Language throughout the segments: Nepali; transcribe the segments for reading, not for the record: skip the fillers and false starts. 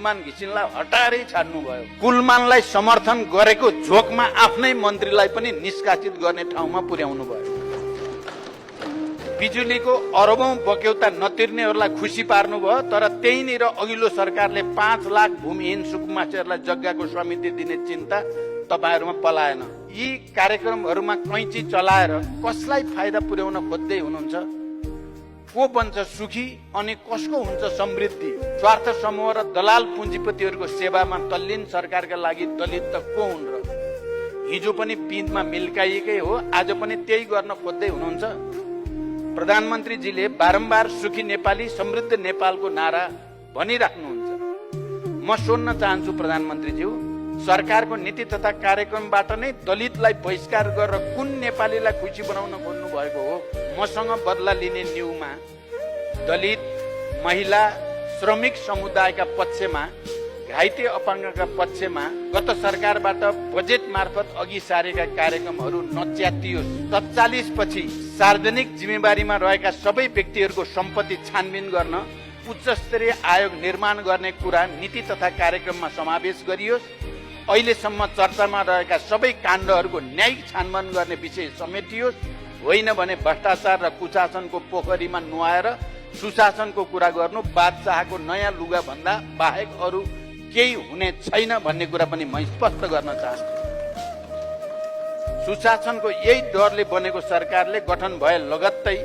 कुलमान घिसिङलाई हटारै छाड्नुभयो। कुलमानलाई समर्थन गरेको झोकमा आफ्नै मन्त्रीलाई पनि निष्कासित गर्ने ठाउँमा पुर्याउनु भयो। बिजुलीको अरबौं बक्यौता नतिर्नेहरूलाई खुसी पार्नुभयो, तर त्यहीँनिर अघिल्लो सरकारले 5 लाख भूमिहीन सुकुम्बासीहरूलाई जग्गाको समिति दिने चिन्ता तपाईहरुमा पलाएन। यी कार्यक्रमहरुमा कैंची चलाएर कसलाई फाइदा पुर्याउन खोज्दै हुनुहुन्छ? को बन्छ सुखी अनि कसको हुन्छ समृद्धि? स्वार्थ समूह र दलाल पुँजीपतिहरूको सेवामा तल्लीन सरकारका लागि दलित त को हुन् र? हिजो पनि पिँधमा मिल्काइएकै हो, आज पनि त्यही गर्न खोज्दै हुनुहुन्छ। प्रधानमन्त्रीजीले बारम्बार सुखी नेपाली समृद्ध नेपालको नारा भनिराख्नुहुन्छ। म सोध्न चाहन्छु प्रधानमन्त्रीज्यू, सरकारको नीति तथा कार्यक्रमबाट नै दलितलाई बहिष्कार गरेर कुन नेपालीलाई खुसी बनाउन खोज्नु भएको हो? मसँग बदला लिने न्यूमा दलित, महिला, श्रमिक समुदायका पक्षमा, घाइते अपाङ्गका पक्षमा गत सरकारबाट बजेट मार्फत अघि सारेका कार्यक्रमहरू नच्यातियोस्। 47 पछि सार्वजनिक जिम्मेवारीमा रहेका सबै व्यक्तिहरूको सम्पत्ति छानबिन गर्न उच्च स्तरीय आयोग निर्माण गर्ने कुरा नीति तथा कार्यक्रममा समावेश गरियोस्। अहिलेसम्म चर्चामा रहेका सबै काण्डहरूको न्यायिक छानबिन गर्ने विषय समेटियोस्। होइन भने भ्रष्टाचार र कुशासनको पोखरीमा नुहाएर सुशासनको कुरा गर्नु बादशाहको नयाँ लुगा भन्दा बाहेक अरू केही हुने छैन भन्ने कुरा पनि म स्पष्ट गर्न चाहन्छु। सुशासनको यही डरले बनेको सरकारले गठन भए लगत्तै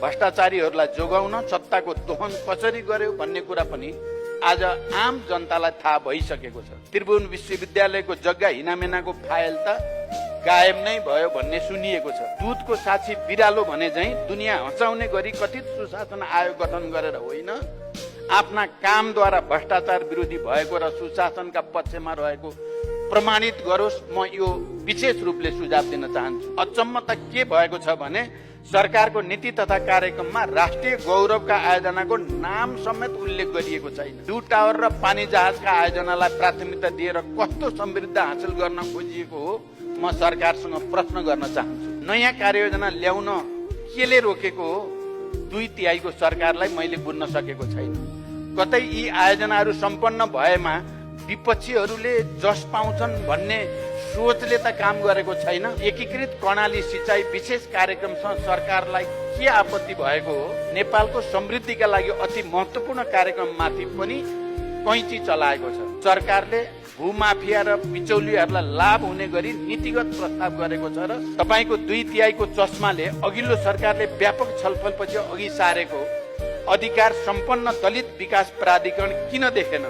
भ्रष्टाचारीहरूलाई जोगाउन सत्ताको दोहन कसरी गर्यो भन्ने कुरा पनि आज आम जनतालाई थाहा भइसकेको छ। त्रिभुवन विश्वविद्यालयको जग्गा हिनामिनाको फाइल त गायब नै भयो भन्ने सुनिएको छ। दूधको साक्षी बिरालो भने झैं दुनियाँ हँसाउने गरी कथित सुशासन आयोग गठन गरेर होइन, आफ्ना कामद्वारा भ्रष्टाचार विरोधी भएको र सुशासनका पक्षमा रहेको प्रमाणित गरोस्। म यो विशेष रूपले सुझाव दिन चाहन्छु। अचम्म त के भएको छ भने सरकारको नीति तथा कार्यक्रममा राष्ट्रिय गौरवका आयोजनाको नाम समेत उल्लेख गरिएको छैन। ड्यू टावर र पानी जहाजका आयोजनालाई प्राथमिकता दिएर कस्तो समृद्धि हासिल गर्न खोजिएको हो, म सरकारसँग प्रश्न गर्न चाहन्छु। नयाँ कार्ययोजना ल्याउन केले रोकेको हो? 2/3 सरकारलाई मैले बुझ्न सकेको छैन। कतै यी आयोजनाहरू सम्पन्न भएमा विपक्षीहरूले जस पाउँछन् भन्ने सोचले त काम गरेको छैन। एकीकृत कर्णाली सिंचाई विशेष कार्यक्रमसँग सरकारलाई के आपत्ति भएको हो? नेपालको समृद्धिका लागि अति महत्त्वपूर्ण कार्यक्रममाथि पनि कैंची चलाएको छ। सरकारले भूमाफिया र बिचौलियाहरूलाई लाभ हुने गरी नीतिगत प्रस्ताव गरेको छ र तपाईको 2/3 चस्माले अघिल्लो सरकारले व्यापक छलफलपछि अघि सारेको अधिकार सम्पन्न दलित विकास प्राधिकरण किन देखेन?